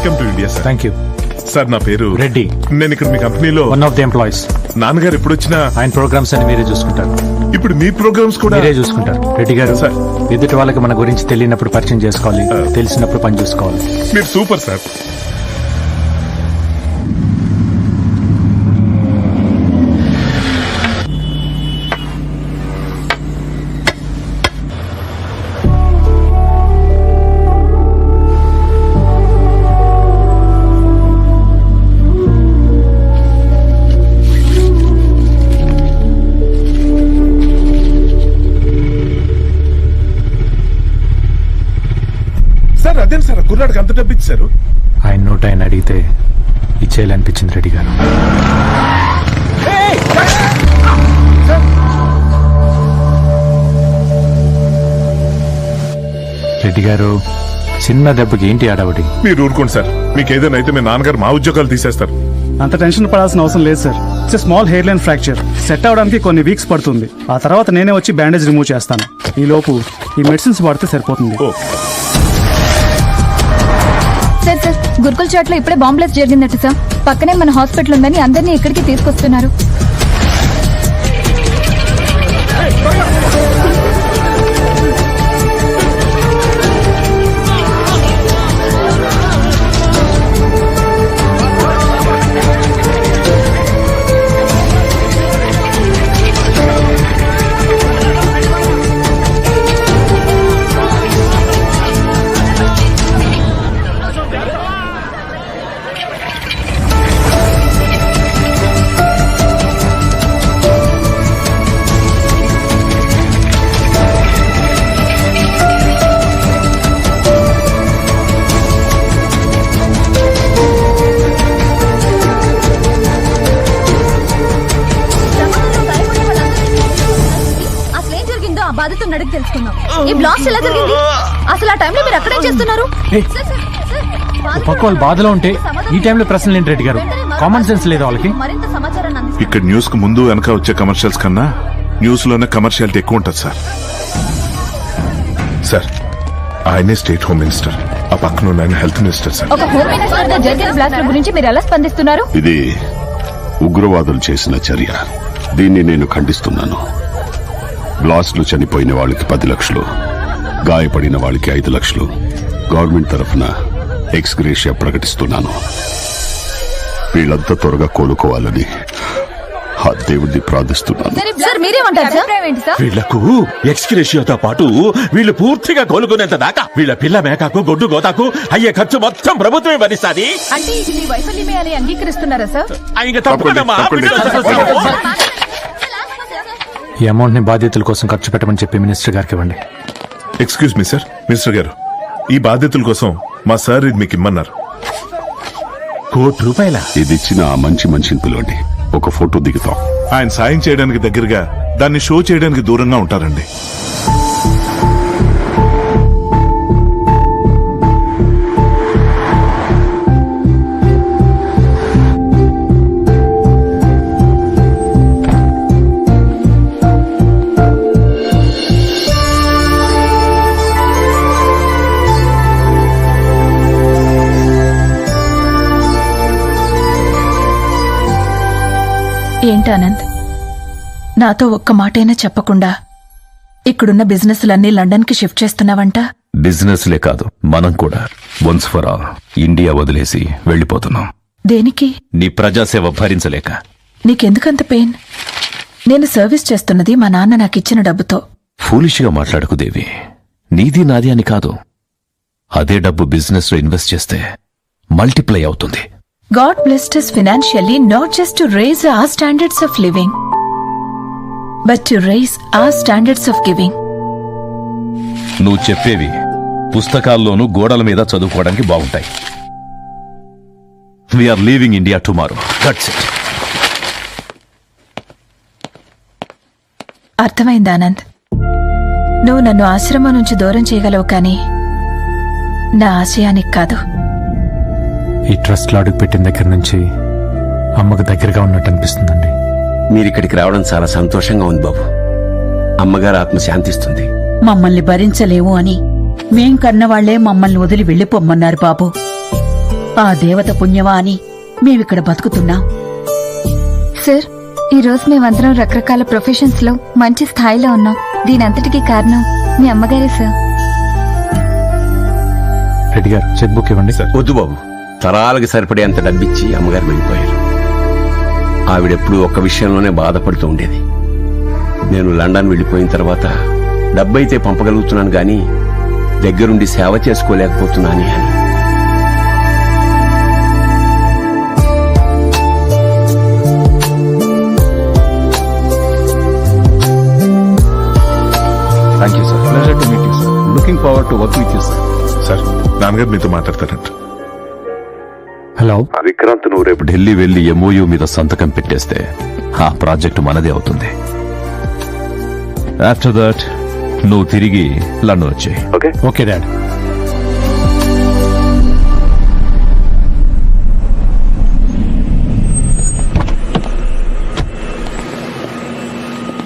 Welcome to India sir. Thank you sir నా పేరు రెడ్డి. నేను ఇక్కడ మీ కంపెనీలో వన్ ఆఫ్ ది ఎంప్లాయీస్. నాన్నగారు ఎప్పుడు వచ్చినా ఆయన ప్రోగ్రామ్స్ అని మీరే చూసుకుంటారు. ఇప్పుడు మీ ప్రోగ్రామ్స్ కూడా మీరే చూసుకుంటారు. రెడ్డి గారు, సార్. ఎదుటి వాళ్ళకి మన గురించి తెలియనప్పుడు పరిచయం చేసుకోవాలి, తెలిసినప్పుడు పని చూసుకోవాలి. మీరు సూపర్ సార్. సార్ అదేం సార్ కుర్రాడికి అంత డబ్బు ఇచ్చారు? ఆయన నోట్ ఆయన అడిగితే ఇచ్చేయాలనిపించింది రెడ్డి గారు. రెడ్డి గారు, చిన్న దెబ్బకి ఏంటి ఆడవడి? మీరు ఊరుకోండి సార్. మీకు ఏదైనా అయితే మీ నాన్నగారు మా ఉద్యోగాలు తీసేస్తారు. అంత టెన్షన్ పడాల్సిన అవసరం లేదు sir. It's small hair line fracture. Set అవడానికి కొన్ని వీక్స్ పడుతుంది. ఆ తర్వాత నేనే వచ్చి బ్యాండేజ్ రిమూవ్ చేస్తాను. ఈ లోపు ఈ మెడిసిన్స్ వాడితే సరిపోతుంది. ఓ సార్ సార్, గురుకుల్ చాట్లో ఇప్పుడే బాంబ్ బ్లాస్ట్ జరిగిందట సార్. పక్కనే మన హాస్పిటల్ ఉందని అందరినీ ఇక్కడికి తీసుకొస్తున్నారు. బాధితుడిని అడిగి తెలుసుకుందాం. ఈ బ్లాస్ట్ ఎలా జరిగింది? అసలు ఆ టైంలో మీరు అక్కడే చేస్తున్నారు? పక్క వాళ్ళు బాధలో ఉంటే ఈ టైంలో ప్రశ్నలు ఏంటి రెడ్డి గారు? కామన్ సెన్స్ లేదు వాళ్ళకి. మరింత సమాచారాన్ని ఇక్కడ న్యూస్ కు ముందు వెనక వచ్చే కమర్షియల్స్ కన్నా న్యూస్ లోనే కమర్షియాలిటీ ఎక్కువ ఉంటుంది సార్. సార్ ఆయనే స్టేట్ హోమ్ మినిస్టర్, ఆ పక్కన ఉన్న ఆయన హెల్త్ మినిస్టర్ సార్. ఒక హోమ్ మినిస్టర్ గా జరిగిన బ్లాస్ట్ గురించి మీరు ఎలా స్పందిస్తున్నారు? ఇది ఉగ్రవాదులు చేసిన చర్య. దీన్ని నేను ఖండిస్తున్నాను. బ్లాస్ట్లు చనిపోయిన వాళ్ళకి 10 లక్షలు, గాయపడిన వాళ్ళకి 5 లక్షలు గవర్నమెంట్ తరఫున ఎక్స్గ్రేషియా ప్రకటిస్తున్నాను. వీళ్ళంతా త్వరగా కోలుకోవాలని ఆ దేవుడిని ప్రార్థిస్తున్నాను. సార్ మీరేమంటారు సార్? వీళ్లకు ఎక్స్గ్రేషియాతో పాటు వీళ్ళు పూర్తిగా కోలుకునేంత దాకా వీళ్ళ పిల్ల మేకకు గొడ్డు గోతాకు అయ్యే ఖర్చు మొత్తం ప్రభుత్వమే భరిస్తాది. అంటే ఇది మీ వైఫల్యమే అని అంగీకరిస్తున్నారా సార్? ఇంకా తప్పకుండా ఈ అమౌంట్ ని బాధ్యతల కోసం ఖర్చు పెట్టమని చెప్పి మినిస్టర్ గారికి ఇవ్వండి. Excuse me sir. మినిస్టర్ గారు, ఈ బాధ్యతల కోసం మా సార్ ఇది మీకు ఇమ్మన్నారు. ₹1,00,00,000 ఇది ఇచ్చిన ఆ మంచి మనిషిని పిలవండి. ఒక ఫోటో దిగుతాం. ఆయన సాయం చేయడానికి దగ్గరగా, దాన్ని షో చేయడానికి దూరంగా ఉంటారండి. ఏంటి ఆనంద్, నాతో ఒక్క మాటైనా చెప్పకుండా ఇక్కడున్న బిజినెస్లన్నీ లండన్కి షిఫ్ట్ చేస్తున్నావంట? బిజినెస్లే కాదు, మనం కూడా వన్స్ ఫర్ ఆల్ ఇండియా వదిలేసి వెళ్ళిపోతున్నాం. దేనికి? నీ ప్రజాసేవ భరించలేక. నీకెందుకంత పెయిన్? నేను సర్వీస్ చేస్తున్నది మా నాన్న నాకిచ్చిన డబ్బుతో. ఫూలిష్గా మాట్లాడుకు దేవి. నీది నాది అని కాదు. అదే డబ్బు బిజినెస్ లో ఇన్వెస్ట్ చేస్తే మల్టిప్లై అవుతుంది. God blessed us financially not just to raise our standards of living, but to raise our standards of giving. నువ్వు చెప్పేవి పుస్తకాల్లోనూ గోడల మీద చదువుకోవడానికి బాగుంటాయి. We are leaving India tomorrow. That's it. అర్థమైంది ఆనంద్. నువ్వు నన్ను ఆశ్రమం నుంచి దూరం చేయగలవు, కానీ నా ఆశయానికి కాదు. ఈ ట్రస్ట్ లో అడుగు పెట్టిన దగ్గర నుంచి అమ్మకు దగ్గరగా ఉన్నట్టు అనిపిస్తుందండి. మీరిక్కడికి రావడం చాలా సంతోషంగా ఉంది బాబు. అమ్మగారు ఆత్మ శాంతిస్తుంది. మమ్మల్ని భరించలేవు అని మేం కన్నవాళ్లే మమ్మల్ని వదిలి వెళ్లిపోమ్మన్నారు బాబు. ఆ దేవత పుణ్యమా అని మేమిక్కడ బతుకుతున్నాం. సార్ ఈ రోజు మేమందరం రకరకాల ప్రొఫెషన్స్ లో మంచి స్థాయిలో ఉన్నాం. దీనంతటికీ కారణం మీ అమ్మగారే సార్. రెడ్డి గారు చెక్ బుక్ ఇవ్వండి. వద్దు బాబు, తరాలకు సరిపడేంత డబ్బిచ్చి అమ్మగారు వెళ్ళిపోయారు. ఆవిడెప్పుడు ఒక్క విషయంలోనే బాధపడుతూ ఉండేది. నేను లండన్ వెళ్ళిపోయిన తర్వాత డబ్బైతే పంపగలుగుతున్నాను గాని దగ్గరుండి సేవ చేసుకోలేకపోతున్నాను అని. Thank you sir. Pleasure to meet you sir. Looking forward to work with you sir. Sir నాన్నగారు మీతో మాట్లాడతారంట. హలో. విక్రాంత్, నువ్వు రేపు ఢిల్లీ వెళ్లి MOU మీద సంతకం పెట్టేస్తే ఆ ప్రాజెక్టు మనదే అవుతుంది. ఆఫ్టర్ దట్ నువ్వు తిరిగి లండన్ వచ్చాయి. ఓకే? Okay dad.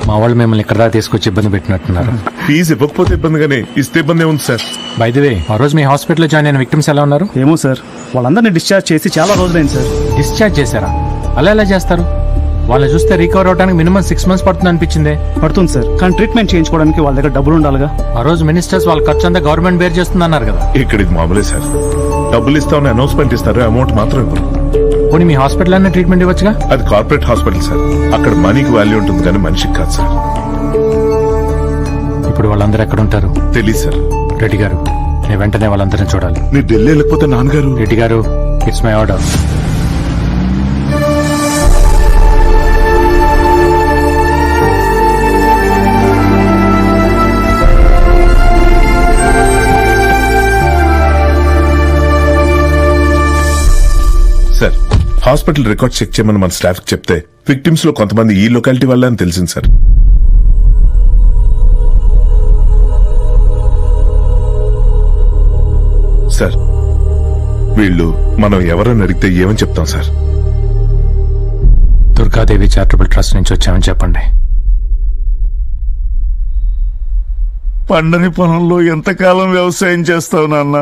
మా వాళ్ళు మిమ్మల్ని ఇక్కడ దాకా తీసుకొచ్చి ఇబ్బంది పెట్టినట్టున్నారు. ఫీజు ఇవ్వకపోతే ఇబ్బందిగానే, ఇస్తే ఇబ్బంది ఉంది సార్. బై ది వే, ఆ రోజు మీ హాస్పిటల్లో జాయిన్ అయిన విక్టిమ్స్ ఎలా ఉన్నారు? ఏమో సార్, వాళ్ళందరినీ డిశ్చార్జ్ చేసి చాలా రోజులైంది సార్. డిశ్చార్జ్ చేశారా? అలా ఎలా చేస్తారు? వాళ్ళని చూస్తే రికవర్ అవడానికి మినిమం 6 months పడుతుంది అనిపించింది. పడుతుంది సార్, కానీ ట్రీట్మెంట్ చేయించుకోవడానికి వాళ్ళ దగ్గర డబ్బులు ఉండాలిగా. ఆ రోజు మినిస్టర్స్ వాళ్ళ ఖర్చు అంతా గవర్నమెంట్ బేర్ చేస్తుంది అన్నారు కదా. ఇక్కడ ఇది మామూలే సార్. డబ్బులు ఇస్తామని అనౌన్స్మెంట్ ఇస్తారు, అమౌంట్ మాత్రం ఇవ్వరు. పోనీ మీ హాస్పిటల్ అనే ట్రీట్మెంట్ ఇవ్వచ్చుగా? అది కార్పొరేట్ హాస్పిటల్ సార్, అక్కడ మనీకి వాల్యూ ఉంటుంది కానీ మనిషికి కాదు సార్. ఇప్పుడు వాళ్ళందరూ ఎక్కడ ఉంటారు? తెలీదు సార్. రెడ్డి గారు, నేను వెంటనే వాళ్ళందరినీ చూడాలి. మీరు ఢిల్లీ వెళ్ళకపోతే నాన్నగారు. రెడ్డి గారు, it's my order. Sir, hospital record check చేయమని మన స్టాఫ్ చెప్తే విక్టిమ్స్ లో కొంతమంది ఈ లొకాలిటీ వల్ల అని తెలిసింది సార్. సార్, వీళ్ళు మనం ఎవరని అడిగితే ఏమని చెప్తాం సార్? దుర్గాదేవి చారిటబుల్ ట్రస్ట్ నుంచి వచ్చామని చెప్పండి. పండని పొలంలో ఎంతకాలం వ్యవసాయం చేస్తావు నాన్న?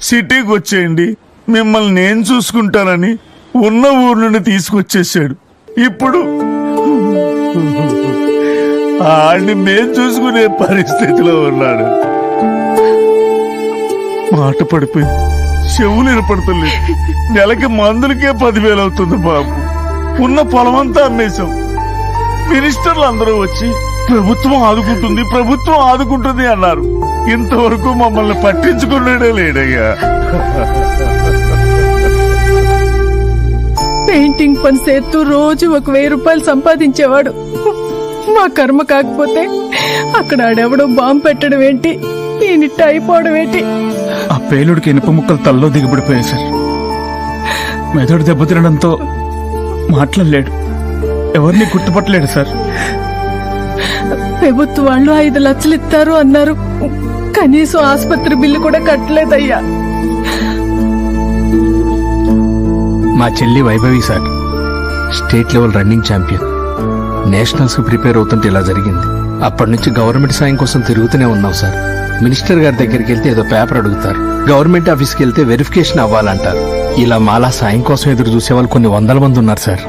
సిటీకి వచ్చేయండి, మిమ్మల్ని నేను చూసుకుంటానని ఉన్న ఊరు నుండి తీసుకొచ్చేసాడు. ఇప్పుడు ఆడిని మేం చూసుకునే పరిస్థితిలో ఉన్నాడు. మాట పడిపోయి చెవులు వినపడతలేదు. నెలకి మందులకే 10,000 అవుతుంది బాబు. ఉన్న పొలమంతా అమ్మేశాం. మినిస్టర్లు అందరూ వచ్చి ప్రభుత్వం ఆదుకుంటుంది, ప్రభుత్వం ఆదుకుంటుంది అన్నారు. ఇంతవరకు మమ్మల్ని పట్టించుకున్నాడే లేడయ్యా. పెయింటింగ్ పని చేస్తూ రోజు 1,000 రూపాయలు సంపాదించేవాడు. మా కర్మ కాకపోతే అక్కడ ఆడెవడో బాంబు పెట్టడం ఏంటి, ఈయనిట్ట అయిపోవడం ఏంటి? ఆ పేలుడికి ఇనుప ముక్కలు తల్లో దిగబడిపోయాయి సార్. మెదడు దెబ్బతినడంతో మాట్లాడలేడు, ఎవరిని గుర్తుపట్టలేడు సార్. ప్రభుత్వ వాళ్ళు 5 లక్షలు ఇస్తారు అన్నారు, కనీసం ఆసుపత్రి బిల్లు కూడా కట్టలేదయ్యా. మా చెల్లి Vaibhavi sir, state level running champion. Nationals కి ప్రిపేర్ అవుతుంటే ఇలా జరిగింది. అప్పటి నుంచి గవర్నమెంట్ సాయం కోసం తిరుగుతూనే ఉన్నాం సార్. మినిస్టర్ గారి దగ్గరికి వెళ్తే ఏదో పేపర్ అడుగుతారు, గవర్నమెంట్ ఆఫీస్కి వెళ్తే వెరిఫికేషన్ అవ్వాలంటారు. ఇలా మాలా సాయం కోసం ఎదురు చూసే వాళ్ళు కొన్ని 100 మంది ఉన్నారు సార్.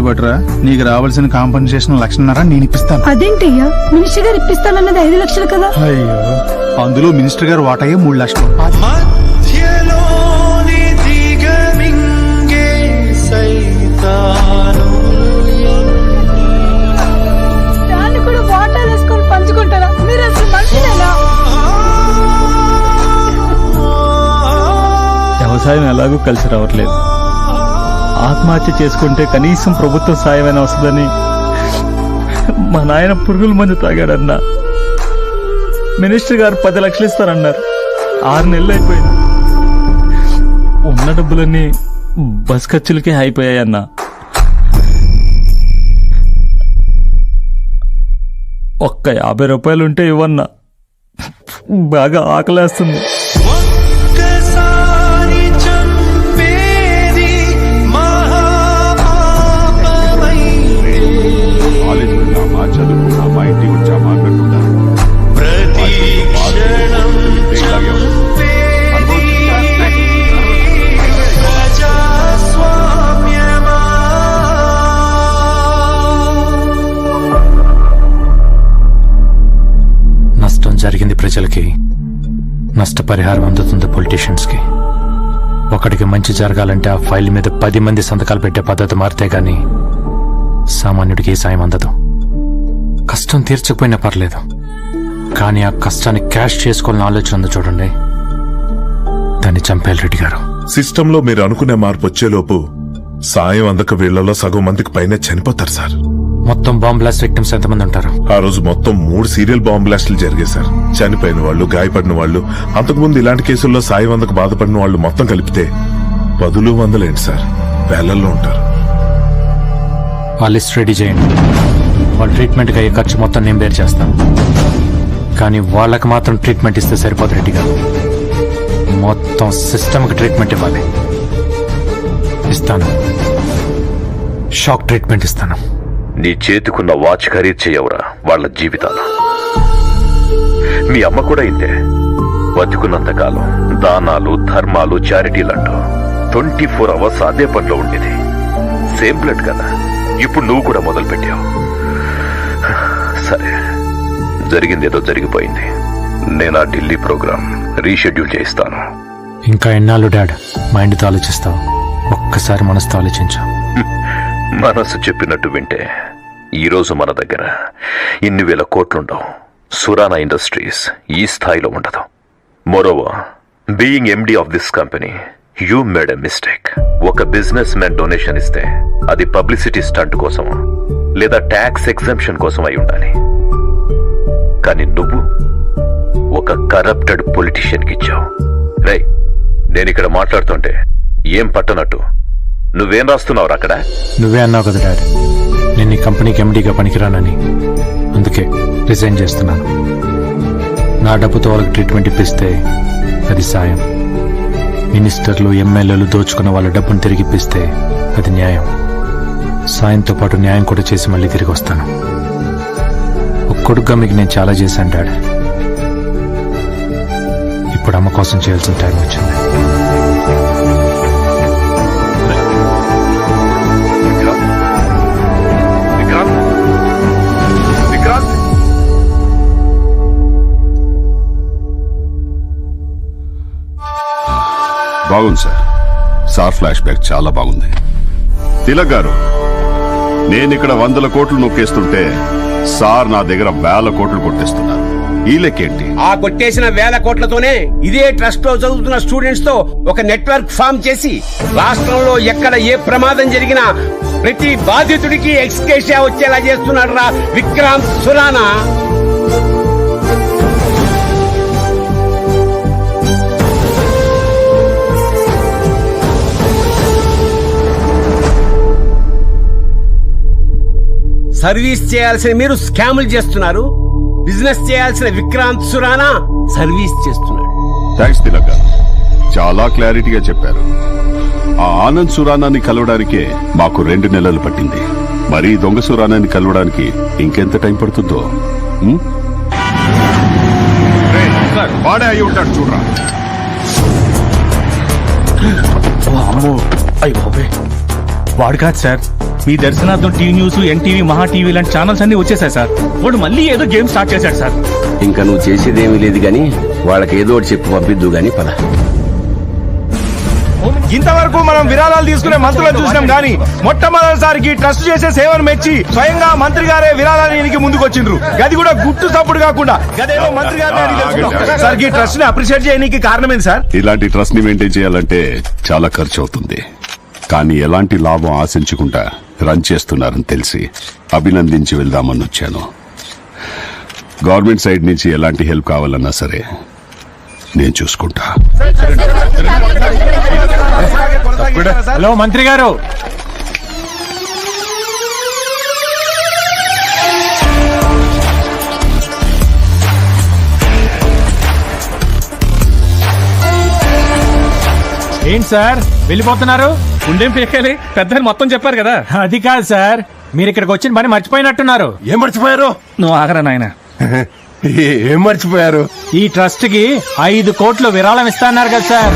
బట్రా, నీకు రావాల్సిన కాంపన్సేషన్ 1,00,000 నేను ఇప్పిస్తాను. అదేంటయ్యా, మినిస్టర్ గారు ఇప్పిస్తానన్నది 5 లక్షలు కదా? అయ్యో, అందులో మినిస్టర్ గారు వాటాయే 3 లక్షలు. దాన్ని కూడా వాటాలు వేసుకొని పంచుకుంటారా? మీరు అసలు మనుషులేనా? వ్యవసాయం ఎలాగూ కలిసి రావట్లేదు. ఆత్మహత్య చేసుకుంటే కనీసం ప్రభుత్వ సాయమైనా వస్తుందని మా నాయన పురుగుల మందు తాగాడన్నా. మినిస్టర్ గారు 10 లక్షలు ఇస్తారన్నారు. 6 నెలలు అయిపోయింది. ఉన్న డబ్బులన్నీ బస్ ఖర్చులకే అయిపోయాయన్నా. ఒక్క 50 రూపాయలు ఉంటే ఇవ్వన్నా, బాగా ఆకలేస్తుంది. కాలేజీకి వెళ్ళామా, చదువుకున్నామా, ఇంటికి వచ్చామా అన్నట్టుండాలి. ఇలాగే ఉంది. నష్టం జరిగింది ప్రజలకి, నష్టపరిహారం అందుతుంది పొలిటీషియన్స్కి. ఒకడికి మంచి జరగాలంటే ఆ ఫైల్ మీద 10 మంది సంతకాలు పెట్టే పద్ధతి మారితే గాని సామాన్యుడికి ఏ సాయం అందదు. కష్టం తీర్చకపోయినా పర్లేదు, కానీ ఆ కష్టాన్ని క్యాష్ చేసుకోవాలని ఆలోచన ఉంది చూడండి, దాన్ని చంపేయాలి రెడ్డి గారు. సిస్టంలో మీరు అనుకునే మార్పు వచ్చేలోపు సాయం అందక వీళ్లలో సగం మందికి పైన చనిపోతారు సార్. మొత్తం బాంబ్ బ్లాస్ట్ విక్టిమ్స్ ఎంతమంది ఉంటారు? ఆ రోజు మొత్తం 3 సీరియల్ బాంబ్ బ్లాస్టులు జరిగాయి సార్. చనిపోయిన వాళ్ళు, గాయపడిన వాళ్ళు, అంతకుముందు ఇలాంటి కేసుల్లో సాయం అందక బాధపడిన వాళ్ళు మొత్తం కలిపితే 10 100 ఏంటి సార్, వేలల్లో ఉంటారు. ఆ లిస్ట్ రెడీ చేయండి. వాళ్ళ ట్రీట్మెంట్కి అయ్యే ఖర్చు మొత్తం నేను బేర్ చేస్తాను. కానీ వాళ్ళకి మాత్రం ట్రీట్మెంట్ ఇస్తే సరిపోదు రెడ్డి గారు, మొత్తం సిస్టమ్కి ట్రీట్మెంట్ ఇవ్వాలి. ఇస్తాను, షాక్ ట్రీట్మెంట్ ఇస్తాను. నీ చేతికున్న వాచ్ ఖరీదు చేయవురా వాళ్ళ జీవితాలు. మీ అమ్మ కూడా ఇంతే, బతికున్నంతకాలం దానాలు, ధర్మాలు, చారిటీలంటూ 24 అవర్స్ అదే పనిలో ఉండేది. సేమ్ బ్లడ్ కదా, ఇప్పుడు నువ్వు కూడా మొదలు పెట్టావు. సరే, జరిగిందేదో జరిగిపోయింది. నేను ఆ ఢిల్లీ ప్రోగ్రాం రీషెడ్యూల్ చేయిస్తాను. ఇంకా ఎన్నాళ్ళు డాడ్ మైండ్తో ఆలోచిస్తావు? ఒక్కసారి మనసుతో ఆలోచించు. మనసు చెప్పినట్టు వింటే ఈరోజు మన దగ్గర ఇన్ని వేల కోట్లుండవు. సురానా ఇండస్ట్రీస్ ఈ స్థాయిలో ఉండదు. Moreover, being MD of this company, you made a mistake. ఒక బిజినెస్ మ్యాన్ డొనేషన్ ఇస్తే అది పబ్లిసిటీ స్టంట్ కోసం లేదా ట్యాక్స్ ఎగ్జంప్షన్ కోసం అయి ఉండాలి. కానీ నువ్వు ఒక కరప్టెడ్ పొలిటీషియన్ కి ఇచ్చావు. రే, నేను ఇక్కడ మాట్లాడుతుంటే ఏం పట్టనట్టు నువ్వేం రాస్తున్నావు అక్కడ? నువ్వే అన్నావు కదా డాడ్, నేను ఈ కంపెనీకి ఎండీగా పనికిరానని. అందుకే రిజైన్ చేస్తున్నాను. నా డబ్బుతో వాళ్ళకి ట్రీట్మెంట్ ఇప్పిస్తే అది సాయం. మినిస్టర్లు, ఎమ్మెల్యేలు దోచుకున్న వాళ్ళ డబ్బును తిరిగి ఇప్పిస్తే అది న్యాయం. సాయంతో పాటు న్యాయం కూడా చేసి మళ్ళీ తిరిగి వస్తాను. ఒక కొడుకుగా మీకు నేను చాలా చేశాను డాడ్. ఇప్పుడు అమ్మ కోసం చేయాల్సిన టైం వచ్చింది. బాగుంది సార్. సార్ ఫ్లాష్ బ్యాక్ చాలా బాగుంది. తిలక్ గారు, నేనిక్కడ 100 కోట్లు నొక్కేస్తుంటే సార్ నా దగ్గర 1000 కోట్లు కొట్టేస్తున్నారు. ఈ లెక్కేంటి? ఆ కొట్టేసిన 1000 కోట్లతోనే ఇదే ట్రస్ట్ లో చదువుతున్న స్టూడెంట్స్ తో ఒక నెట్వర్క్ ఫామ్ చేసి రాష్ట్రంలో ఎక్కడ ఏ ప్రమాదం జరిగినా ప్రతి బాధితుడికి ఎక్స్కేషియా వచ్చేలా చేస్తున్నాడు రా విక్రాంత్ సురానా. సర్వీస్ చేయాల్సిన మీరు స్కాములు చేస్తున్నారు. బిజినెస్ చేయాల్సిన విక్రాంత్ సురానా సర్వీస్ చేస్తున్నాడు. థ్యాంక్స్ తిలక్ గారు, చాలా క్లారిటీగా చెప్పారు. ఆ ఆనంద్ సురానాన్ని కలవడానికే మాకు 2 నెలలు పట్టింది. మరి దొంగ సురానాన్ని కలవడానికి ఇంకెంత టైం పడుతుందో. వాడే అయి ఉంటాడు చూడరా. అమ్మో, అయ్యో వాడు కాదు సార్. మీ దర్శనార్థం టీవీ న్యూస్, ఎన్టీవీ, మహా టీవీ లాంటి ఛానల్స్ అన్ని వచ్చేసాయి సార్. వాడు మళ్ళీ ఏదో గేమ్ స్టార్ట్ చేశాడు సార్. ఇంకా నువ్వు చేసేదేమీ లేదు గాని వాళ్ళకి ఏదో ఒకటి చెప్పి పంపిద్దు గాని పద. ఇంతవరకు మనం విరాళాలు తీసుకునే మంత్రులను చూసినాం గానీ మొట్టమొదటిసారికి ట్రస్ట్ చేసే సేవను మెచ్చి స్వయంగా మంత్రి గారే విరాళానికి ముందుకొచ్చిండ్రు. గది కూడా గుట్టు సప్పుడు కాకుండా గదేమో మంత్రి గారిని సార్. ఈ ట్రస్ట్ ని అప్రిషియేట్ చేయడానికి కారణమేంటి సార్? ఇలాంటి ట్రస్ట్ ని మెయింటైన్ చేయాలంటే చాలా ఖర్చు అవుతుంది. కానీ ఎలాంటి లాభం ఆశించకుండా రన్ చేస్తున్నారని తెలిసి అభినందించి వెళ్దామని వచ్చాను. గవర్నమెంట్ సైడ్ నుంచి ఎలాంటి హెల్ప్ కావాలన్నా సరే నేను చూసుకుంటా. హలో మంత్రి గారు, ఏంటి సార్ వెళ్ళిపోతున్నారు? ఉండేం పీకాలి, పెద్ద మొత్తం చెప్పారు కదా. అది కాదు సార్, మీరు ఇక్కడికి వచ్చిన పని మర్చిపోయినట్టున్నారు. ఏం మర్చిపోయారు? నువ్వు ఆగరా నాయన. ఏం మర్చిపోయారు? ఈ ట్రస్ట్ కి 5 కోట్లు విరాళం ఇస్తాన్నారు కదా సార్.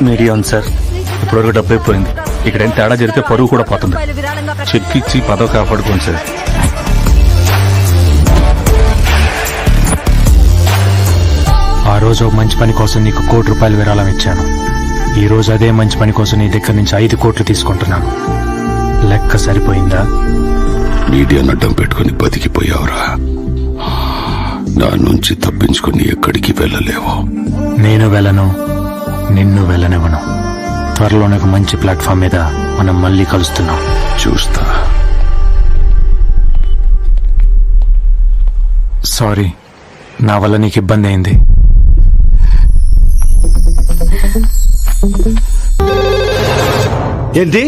మీడియా ఉంది సార్, ఇప్పటివరకు డబ్బు అయిపోయింది. ఇక్కడ ఏం తేడా జరిగితే పరువు కూడా పోతుంది. చెక్ ఇచ్చి పదవి కాపాడుకోండి సార్. ఆ రోజు ఒక మంచి పని కోసం నీకు 1 కోటి రూపాయలు విరాళం ఇచ్చాను. ఈ రోజు అదే మంచి పని కోసం నీ దగ్గర నుంచి 5 కోట్లు తీసుకుంటున్నాను. లెక్క సరిపోయిందా? మీడియాను అడ్డం పెట్టుకుని బతికిపోయావురా. నా నుంచి తప్పించుకుని ఎక్కడికి వెళ్ళలేవు. నేను వెళ్ళను, నిన్ను వెళ్ళనివ్వను. త్వరలోనే ఒక మంచి ప్లాట్ఫామ్ మీద మనం మళ్ళీ కలుస్తున్నాం. చూస్తా. సారీ, నా వల్ల నీకు ఇబ్బంది అయింది. ఏంటి?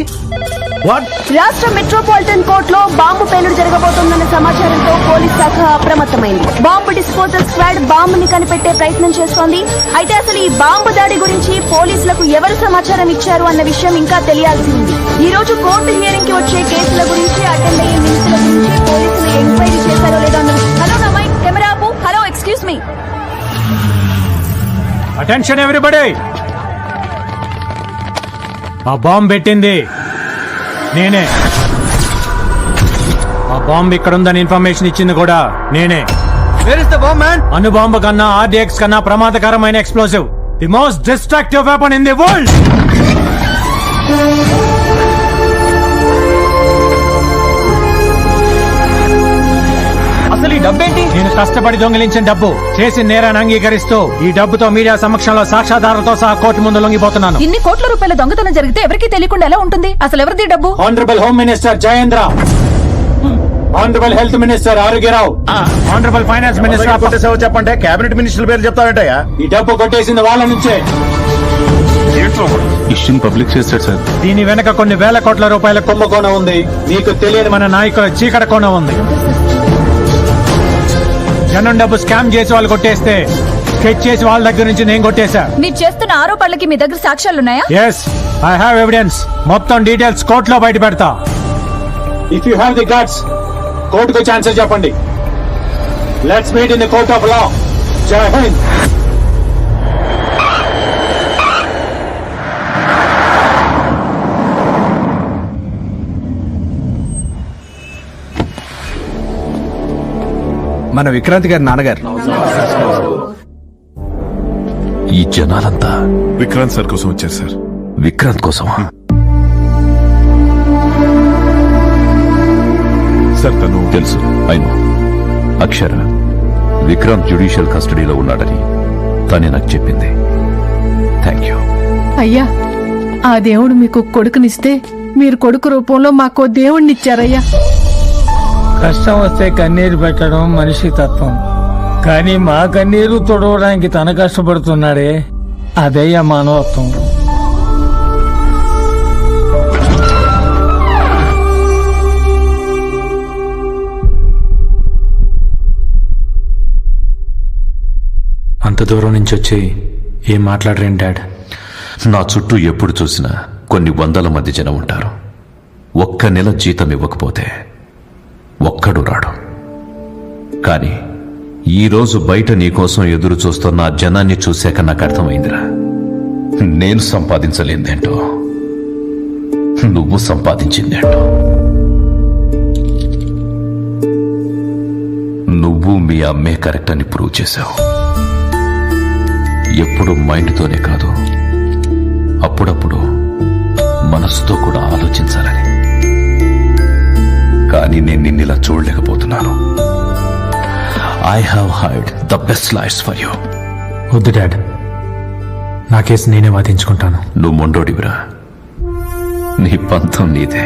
వాట్? రాష్ట్ర మెట్రోపాలిటన్ కోర్టులో బాంబు పేలుడు జరగబోతోందన్న సమాచారంతో పోలీస్ శాఖ అప్రమత్తమైంది. బాంబు డిస్పోజల్ స్క్వాడ్ బాంబుని కనిపెట్టే ప్రయత్నం చేస్తోంది. అయితే అసలు ఈ బాంబు దాడి గురించి పోలీసులకు ఎవరు సమాచారం ఇచ్చారు అన్న విషయం ఇంకా తెలియాల్సి ఉంది. ఈ రోజు కోర్టు హియరింగ్ కి వచ్చే కేసుల గురించి, అటెండ్ అయ్యే నిందితుల గురించి పోలీసులు ఎంక్వైరీ చేశారో లేదో అన్నది. హలో నా మైక్ కెమెరా ఆపు. Hello, excuse me. Attention everybody. ఆ బాంబు పెట్టింది నేనే. ఆ బాంబు ఇక్కడ ఉందని ఇన్ఫర్మేషన్ ఇచ్చింది కూడా నేనే. అణు బాంబు కన్నా, RDX కన్నా ప్రమాదకరమైన explosive, the most destructive weapon in the world. అసలు ఈ డబ్బేంటి? నేను కష్టపడి దొంగిలించిన డబ్బు. చేసిన నేరాన్ని అంగీకరిస్తూ ఈ డబ్బుతో మీడియా సమక్షంలో సాక్ష్యాధారాలతో సహా కోర్టు ముందు లొంగిపోతున్నాను. ఇన్ని కోట్ల రూపాయల దొంగతనం జరిగితే ఎవరికి తెలియకుండా ఎలా ఉంటుంది? అసలు ఎవరిది డబ్బు? Honourable home minister Jayendra, honourable health minister Arogyarao, honourable finance minister చెప్పంటే కేబినెట్ మినిస్టర్ పేరు చెప్తారంటయ్యా. ఈ డబ్బు కొట్టేసింది వాళ్ళ నుంచే. ఇష్యూని పబ్లిక్ చేస్తాడు సార్. దీని వెనక కొన్ని వేల కోట్ల రూపాయల కుంభకోణం ఉంది. మీకు తెలియని మన నాయకుల చీకటి కోణం ఉంది. జనం డబ్బు స్కామ్ చేసి వాళ్ళు కొట్టేస్తే స్కెచ్ చేసి వాళ్ళ దగ్గర నుంచి నేను కొట్టేశా. మీరు చేస్తున్న ఆరోపణలకి మీ దగ్గర సాక్ష్యాలున్నాయా? Yes, I have evidence. మొత్తం డీటెయిల్స్ కోర్టులో బయట పెడతా. If you have the guts, కోర్టుకు వచ్చి ఆన్సర్ చెప్పండి. Let's meet in the court of law. జై హింద్. మన విక్రాంత్ గారి నాన్నగారు. ఈ జనాలంతా విక్రాంత్ సార్ కోసం వచ్చారు సార్. విక్రాంత్ కోసమా? సార్ తను తెలుసు, అయినా అక్షర విక్రాంత్ జ్యుడిషియల్ కస్టడీలో ఉన్నాడని తనే నాకు చెప్పింది. Thank you. అయ్యా, ఆ దేవుడు మీకు కొడుకునిస్తే మీరు కొడుకు రూపంలో మాకో దేవుణ్ణిచ్చారయ్యా. కష్టం వస్తే కన్నీరు పెట్టడం మనిషి తత్వం. కానీ మా కన్నీరు తొడవడానికి తన కష్టపడుతున్నాడే, అదయ్యా మానవత్వం. అంత దూరం నుంచి వచ్చి ఏం మాట్లాడరేం డాడ్? నా చుట్టూ ఎప్పుడు చూసినా కొన్ని వందల మంది జనం ఉంటారు. ఒక్క నెల జీతం ఇవ్వకపోతే ఒక్కడు రాడు. కానీ ఈరోజు బయట నీకోసం ఎదురు చూస్తున్న ఆ జనాన్ని చూశాక నాకు అర్థమైందిరా, నేను సంపాదించలేందేంటో, నువ్వు సంపాదించిందేంటో. నువ్వు మీ అమ్మే కరెక్ట్ అని ప్రూవ్ చేశావు. ఎప్పుడు మైండ్తోనే కాదు, అప్పుడప్పుడు మనసుతో కూడా ఆలోచించాలని. కానీ నేను నిన్నిలా చూడలేకపోతున్నాను. I have heard the best lifes for you. వద్దు డాడ్, నా కేసు నేనే వాదించుకుంటాను. నువ్వు మొండోడివిరా, నీ పంతం నీదే.